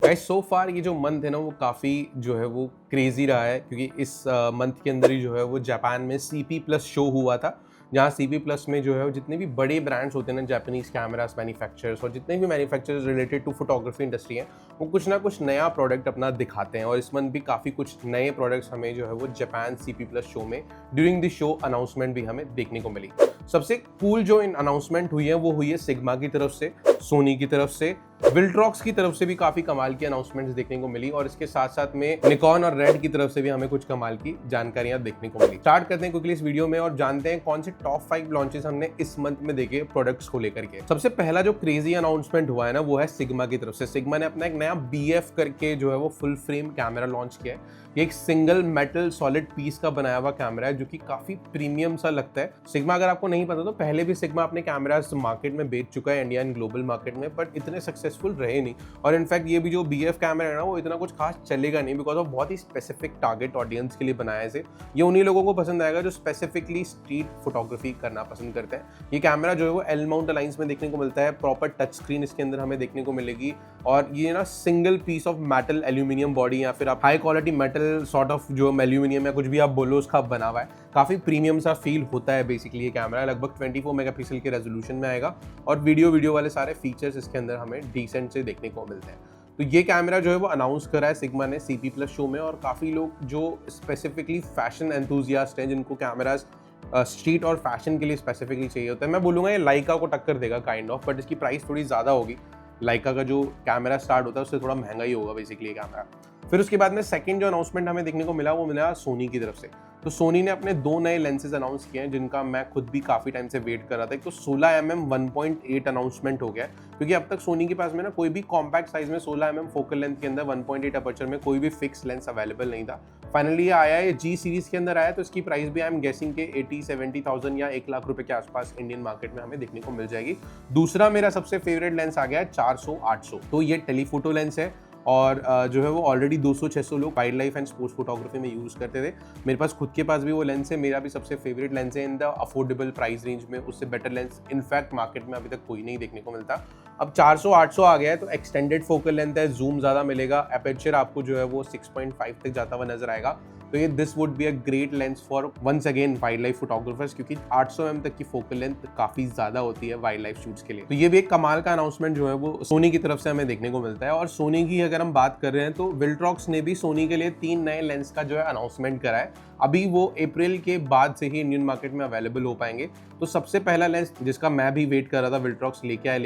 Guys so फार ये जो month है ना वो काफ़ी जो है वो क्रेजी रहा है, क्योंकि इस मंथ के अंदर ही जो है वो जापान में CP प्लस शो हुआ था, जहाँ CP प्लस में जो है वो जितने भी बड़े ब्रांड्स होते हैं ना, जापानीज कैमरास मैन्युफैक्चरर्स और जितने भी manufacturers related to photography industry हैं, वो कुछ ना कुछ नया प्रोडक्ट अपना दिखाते हैं। और इस मंथ भी काफ़ी कुछ नए प्रोडक्ट्स हमें जो है वो जापान CP प्लस शो में ड्यूरिंग द शो अनाउंसमेंट भी हमें देखने को मिली। सबसे कूल जो अनाउंसमेंट हुई है वो हुई है सिग्मा की तरफ से, सोनी की तरफ से, विल्ट्रॉक्स की तरफ से भी काफी कमाल की अनाउंसमेंट्स देखने को मिली, और इसके साथ साथ में निकॉन और रेड की तरफ से भी हमें कुछ कमाल की जानकारियां देखने को मिली। स्टार्ट करते हैं क्विकली इस वीडियो में और जानते हैं कौन से टॉप 5 लॉन्चेस हमने इस मंथ में देखे प्रोडक्ट्स को लेकर के। सबसे पहला जो क्रेजी अनाउंसमेंट हुआ है ना वो है सिग्मा की तरफ से। सिग्मा ने अपना एक नया BF करके जो है वो फुल फ्रेम कैमरा लॉन्च किया है। ये एक सिंगल मेटल सॉलिड पीस का बनाया हुआ कैमरा है जो कि काफी प्रीमियम सा लगता है। सिग्मा, अगर आपको नहीं पता तो पहले भी सिग्मा अपने कैमरास मार्केट में बेच चुका है, इंडिया एंड ग्लोबल मार्केट में, बट इतने सक्सेसफुल रहे नहीं। और इनफैक्ट ये भी जो BF कैमरा है ना वो इतना कुछ खास चलेगा नहीं, बिकॉज वो बहुत ही स्पेसिफिक टारगेट ऑडियंस के लिए बनाया है। ये उन्हीं लोगों को पसंद आएगा जो स्पेसिफिकली स्ट्रीट फोटोग्राफी करना पसंद करते हैं। ये कैमरा जो है वो L माउंट अलायंस में देखने को मिलता है, प्रॉपर टच स्क्रीन इसके अंदर हमें देखने को मिलेगी, और ये ना single piece of metal aluminium body या फिर आप high quality metal sort of जो एल्यूमिनियम या कुछ भी आप बोलो उसका बना हुआ है। काफी प्रीमियम सा फील होता है बेसिकली ये कैमरा। लगभग 24 मेगापिक्सल के रेजोल्यूशन में आएगा और वीडियो वाले सारे फीचर्स इसके अंदर हमें डिसेंट से देखने को मिलते हैं। तो ये कैमरा जो है वो अनाउंस करा है सिग्मा ने CP प्लस शो में, और काफी लोग जो स्पेसिफिकली फैशन एंथुजियास्ट हैं, जिनको कैमरास स्ट्रीट और फैशन के लिए स्पेसिफिकली चाहिए होता है, मैं बोलूंगा ये लाइका को टक्कर देगा काइंड ऑफ, बट इसकी प्राइस थोड़ी ज्यादा होगी। लाइका का जो कैमरा स्टार्ट होता है उससे थोड़ा महंगा ही होगा बेसिकली ये कैमरा। फिर उसके बाद में सेकंड जो अनाउंसमेंट हमें देखने को मिला वो मिला सोनी की तरफ से। तो सोनी ने अपने 2 नए लेंसेज अनाउंस किए हैं जिनका मैं खुद भी काफी टाइम से वेट कर रहा था। एक तो 16mm 1.8 अनाउंसमेंट हो गया है, क्योंकि अब तक सोनी के पास में ना कोई भी कॉम्पैक्ट साइज में 16mm फोकल लेंथ के अंदर 1.8 अपर्चर में कोई भी फिक्स लेंस अवेलेबल नहीं था। फाइनली ये आया है, G सीरीज के अंदर आया, तो इसकी प्राइस भी आई एम गेसिंग के 80-70,000 या 1 लाख रुपए के आसपास इंडियन मार्केट में हमें देखने को मिल जाएगी। दूसरा मेरा सबसे फेवरेट लेंस आ गया है 400-800। तो ये टेलीफोटो लेंस है, और जो है वो ऑलरेडी 200-600 लोग wild life and sports photography में यूज करते थे। मेरे पास खुद के पास भी वो लेंस है, मेरा भी सबसे फेवरेट लेंस है in the affordable price range में। उससे बेटर लेंस इनफैक्ट मार्केट में अभी तक कोई नहीं देखने को मिलता। अब 400-800 आ गया है तो एक्सटेंडेड फोकल लेंथ है, जूम ज्यादा मिलेगा, एपर्चर आपको जो है वो 6.5 तक जाता हुआ नजर आएगा। तो ये this would be a great lens for once again wildlife photographers, क्योंकि 800mm तक की फोकल लेंथ काफी ज्यादा होती है वाइल्ड लाइफ शूट्स के लिए। तो ये भी एक कमाल का अनाउंसमेंट जो है वो सोनी की तरफ से हमें देखने को मिलता है। और सोनी की अगर हम बात कर रहे हैं तो विल्ट्रॉक्स ने भी सोनी के लिए 3 नए लेंस का जो है अनाउंसमेंट करा है। अभी वो अप्रैल के बाद से ही इंडियन मार्केट में अवेलेबल हो पाएंगे। तो सबसे पहला लेंस जिसका मैं भी वेट कर रहा था विल्ट्रॉक्स लेके आए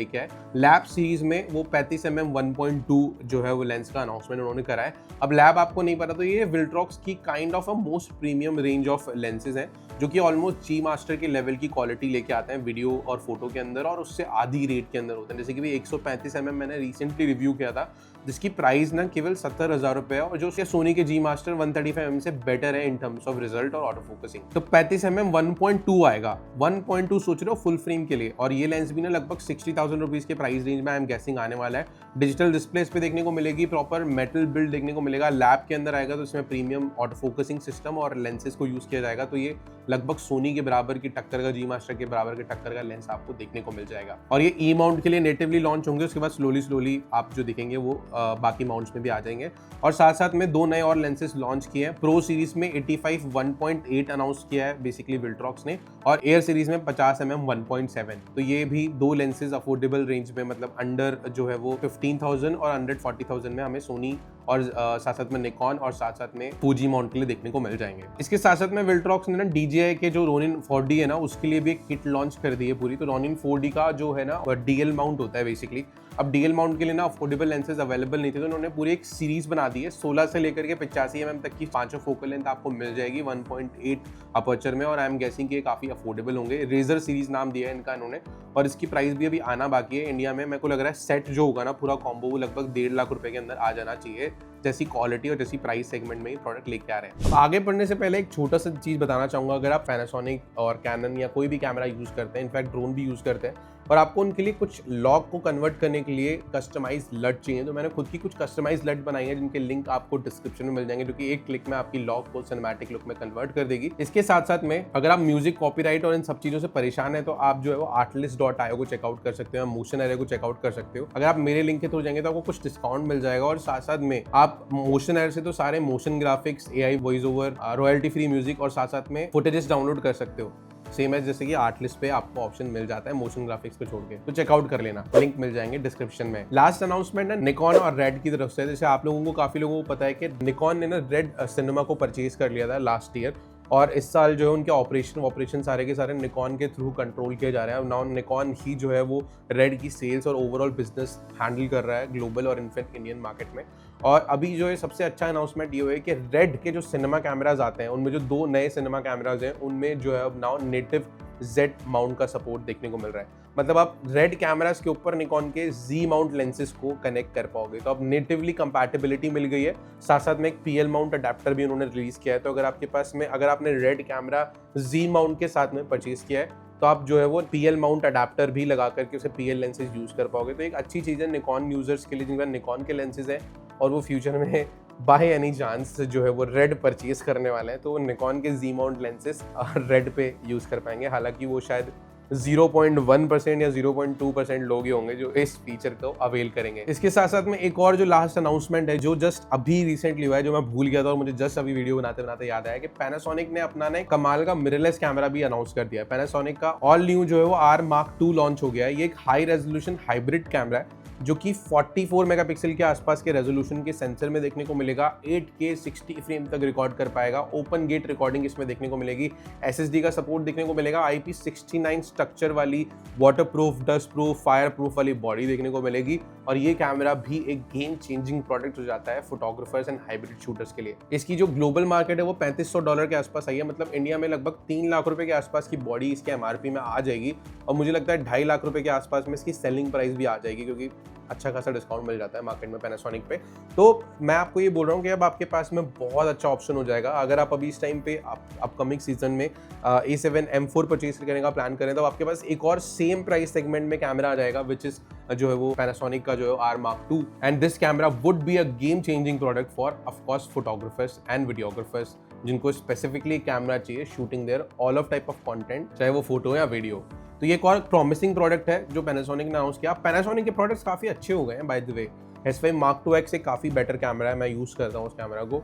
लैब सीरीज में वो 35mm 1.2 जो है वो लेंस का अनाउंसमेंट उन्होंने करा है। अब लैब आपको नहीं पता तो ये विल्ट्रॉक्स की kind of a most premium range of lenses हैं, जो कि ऑलमोस्ट G मास्टर के लेवल की क्वालिटी लेके आते हैं वीडियो और फोटो के अंदर, और उससे आधी रेट के अंदर होते हैं। जैसे कि 135mm मैंने रिसेंटली रिव्यू किया था जिसकी प्राइस ना केवल 70,000 रुपए है, और जो सोनी के G मास्टर 135mm से बेटर है इन टर्म्स ऑफ रिजल्ट और ऑटो फोकसिंग। तो 35mm 1.2 आएगा, 1.2 सोच रहे हो फुल फ्रेम के लिए, और ये लेंस भी ना लगभग 60,000 रुपीज के प्राइस रेंज में आई एम गेसिंग आने वाला है। डिजिटल डिस्प्लेस पे देखने को मिलेगी, प्रॉपर मेटल बिल्ड देखने को मिलेगा, लैब के अंदर आएगा तो इसमें प्रीमियम ऑटो फोकसिंग सिस्टम और लेंसेज को यूज किया जाएगा। तो ये लगभग सोनी के बराबर की टक्कर का, G मास्टर के बराबर के टक्कर का लेंस आपको देखने को मिल जाएगा। और ये E माउंट के लिए नेटिवली लॉन्च होंगे, उसके बाद स्लोली आप जो दिखेंगे वो बाकी माउंट्स में भी आ जाएंगे। और साथ साथ में 2 नए और लेंसेज लॉन्च किए हैं। प्रो सीरीज में 85 1.8 अनाउंस किया है बेसिकली विल्ट्रॉक्स ने, और एयर सीरीज में 50mm 1.7। तो ये भी 2 लेंसेज अफोर्डेबल रेंज में, मतलब अंडर जो है वो 15,000 और 140,000 में हमें सोनी और साथ साथ में निकॉन और साथ साथ में फूजी माउंट के लिए देखने को मिल जाएंगे। इसके साथ साथ में विल्ट्रॉक्स ने ना DJI के जो रोनिन 4D है ना उसके लिए भी एक किट लॉन्च कर दी है पूरी। तो रोनिन 4D का जो है ना DL माउंट होता है बेसिकली। अब DL माउंट के लिए ना अफोर्डेबल लेंसेज अवेलेबल नहीं थे, तो उन्होंने पूरी एक सीरीज बना दी है। 16 से लेकर के 85mm तक की 5 फोकल लेंथ आपको मिल जाएगी 1.8 अपर्चर में, और आई एम गेसिंग कि काफी अफोर्डेबल होंगे। रेजर सीरीज नाम दिया है इनका इन्होंने, और इसकी प्राइस भी अभी आना बाकी है इंडिया में। मेरे को लग रहा है सेट जो होगा ना पूरा कॉम्बो वो लगभग 1.5 लाख रुपए के अंदर आ जाना चाहिए जैसी क्वालिटी और जैसी प्राइस सेगमेंट में ये प्रोडक्ट लेके आ रहे हैं। अब आगे बढ़ने से पहले एक छोटा सा चीज़ बताना चाहूँगा, अगर आप पैनासोनिक और कैनन या कोई भी कैमरा यूज़ करते हैं, इनफैक्ट ड्रोन भी यूज़ करते हैं और आपको उनके लिए कुछ लॉग को कन्वर्ट करने के लिए कस्टमाइज लट चाहिए, तो मैंने खुद की कुछ कस्टमाइज लट बनाई है जिनके लिंक आपको डिस्क्रिप्शन में मिल जाएंगे, जो कि एक क्लिक में आपकी लॉग को सिनेमैटिक लुक में कन्वर्ट कर देगी। इसके साथ साथ में अगर आप म्यूजिक, कॉपीराइट और इन सब चीज़ों से परेशान है तो आप जो है वो artlist.io को चेकआउट कर सकते हो, मोशन एरे को चेकआउट कर सकते हो। अगर आप मेरे लिंक के थ्रू जाएंगे तो आपको कुछ डिस्काउंट मिल जाएगा और साथ साथ में आप मोशन एरे से तो सारे motion graphics, AI voice over, royalty free music और साथ साथ में फुटेजेस डाउनलोड कर सकते हो, सेम है जैसे कि आर्टलिस्ट पे आपको ऑप्शन मिल जाता है मोशन ग्राफिक्स को छोड़ के। तो चेकआउट कर लेना, लिंक मिल जाएंगे डिस्क्रिप्शन में। लास्ट अनाउंसमेंट है निकॉन और रेड की तरफ से। जैसे आप लोगों को, काफी लोगों को पता है कि निकॉन ने ना रेड सिनेमा को परचेज कर लिया था लास्ट ईयर, और इस साल जो है उनके ऑपरेशन सारे के सारे निकॉन के थ्रू कंट्रोल किए जा रहे हैं। नाउ निकॉन ही जो है वो रेड की सेल्स और ओवरऑल बिजनेस हैंडल कर रहा है ग्लोबल और इनफैक्ट इंडियन मार्केट में। और अभी जो है सबसे अच्छा अनाउंसमेंट ये हुआ है कि रेड के जो सिनेमा कैमराज आते हैं उनमें जो 2 नए सिनेमा कैमराज हैं उनमें जो है अब नाउ नेटिव Z माउंट का सपोर्ट देखने को मिल रहा है। मतलब आप रेड कैमरास के ऊपर निकॉन के Z माउंट लेंसेज को कनेक्ट कर पाओगे, तो अब नेटिवली कंपैटिबिलिटी मिल गई है। साथ साथ में एक PL माउंट अडेप्टर भी उन्होंने रिलीज किया है। तो अगर आपके पास में, अगर आपने रेड कैमरा Z माउंट के साथ में परचेज किया है तो आप जो है वो PL माउंट अडेप्टर भी लगा करके उसे PL लेंसेज यूज कर पाओगे। तो एक अच्छी चीज़ है निकॉन यूजर्स के लिए जिनका निकॉन के लेंसेज है और वो फ्यूचर में बाय एनी चांस जो है वो रेड परचेज करने वाले हैं, तो वो निकॉन के Z माउंट लेंसेज रेड पे यूज कर पाएंगे। हालांकि वो शायद 0.1% या 0.2% लोग ही होंगे जो इस फीचर को अवेल करेंगे। इसके साथ साथ में एक और जो लास्ट अनाउंसमेंट है जो जस्ट अभी रिसेंटली हुआ है, जो मैं भूल गया था और मुझे जस्ट अभी वीडियो बनाते बनाते याद आया कि पैनासोनिक ने अपना ने कमाल का मिररलेस कैमरा भी अनाउंस कर दिया है। पैनासोनिक का ऑल न्यू जो है वो R Mark II लॉन्च हो गया है। ये एक हाई रेजोल्यूशन हाइब्रिड कैमरा है जो कि 44 मेगापिक्सल के आसपास के रेजोल्यूशन के सेंसर में देखने को मिलेगा। 8K 60 फ्रेम तक रिकॉर्ड कर पाएगा। ओपन गेट रिकॉर्डिंग इसमें देखने को मिलेगी। SSD का सपोर्ट देखने को मिलेगा। IP69 स्ट्रक्चर वाली waterproof, dust proof, fire proof वाली बॉडी देखने को मिलेगी। और ये कैमरा भी एक गेम चेंजिंग प्रोडक्ट हो जाता है फोटोग्राफर्स एंड हाइब्रिड शूटर्स के लिए। इसकी जो ग्लोबल मार्केट है वो $3500 के आसपास आई है। मतलब इंडिया में लगभग 3 लाख रुपए के आसपास की बॉडी इसके MRP में आ जाएगी और मुझे लगता है 2.5 लाख रुपए के आसपास में इसकी सेलिंग प्राइस भी आ जाएगी, क्योंकि अच्छा खासा डिस्काउंट मिल जाता है मार्केट में पैनासोनिक पे। तो मैं आपको ये बोल रहा हूँ कि अब आपके पास में बहुत अच्छा ऑप्शन हो जाएगा। अगर आप अभी इस टाइम पे अपकमिंग सीजन में A7 M4 परचेज करने का प्लान करें तो आपके पास एक और सेम प्राइस सेगमेंट में कैमरा आ जाएगा, विच इज जो है वो पैनासोनिक का जो है R Mark II। And this camera would be a game changing product for of course photographers and videographers जिनको स्पेसिफिकली कैमरा चाहिए shooting their all of type of content, चाहे वो फोटो या वीडियो। तो ये एक और प्रॉमिसिंग प्रोडक्ट है जो पैनासोनिक ने अनाउंस किया। पैनासोनिक के प्रोडक्ट्स काफ़ी अच्छे हो गए हैं by the way. S5 Mark IIX एक काफ़ी बेटर कैमरा है, मैं यूज़ करता हूँ उस कैमरा को।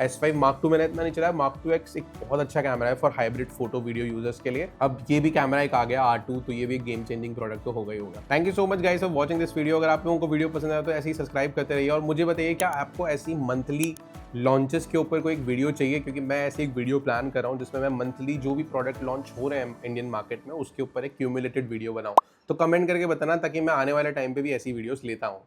S5 Mark II मैंने इतना नहीं चलाया। Mark IIX एक बहुत अच्छा कैमरा है for hybrid photo video users के लिए। अब ये भी कैमरा एक आ गया R2, तो ये भी गेम चेंजिंग प्रोडक्ट तो होगा ही होगा। Thank you so much guys for watching this video. अगर आप लोगों को वीडियो पसंद आया तो ऐसे ही सब्सक्राइब करते रहिए और मुझे बताइए क्या आपको ऐसी मंथली लॉन्चेस के ऊपर कोई एक वीडियो चाहिए, क्योंकि मैं ऐसे एक वीडियो प्लान कर रहा हूँ जिसमें मैं मंथली जो भी प्रोडक्ट लॉन्च हो रहे हैं इंडियन मार्केट में उसके ऊपर एक क्यूमुलेटेड वीडियो बनाऊँ। तो कमेंट करके बताना ताकि मैं आने वाले टाइम पे भी ऐसी वीडियोस लेता हूँ।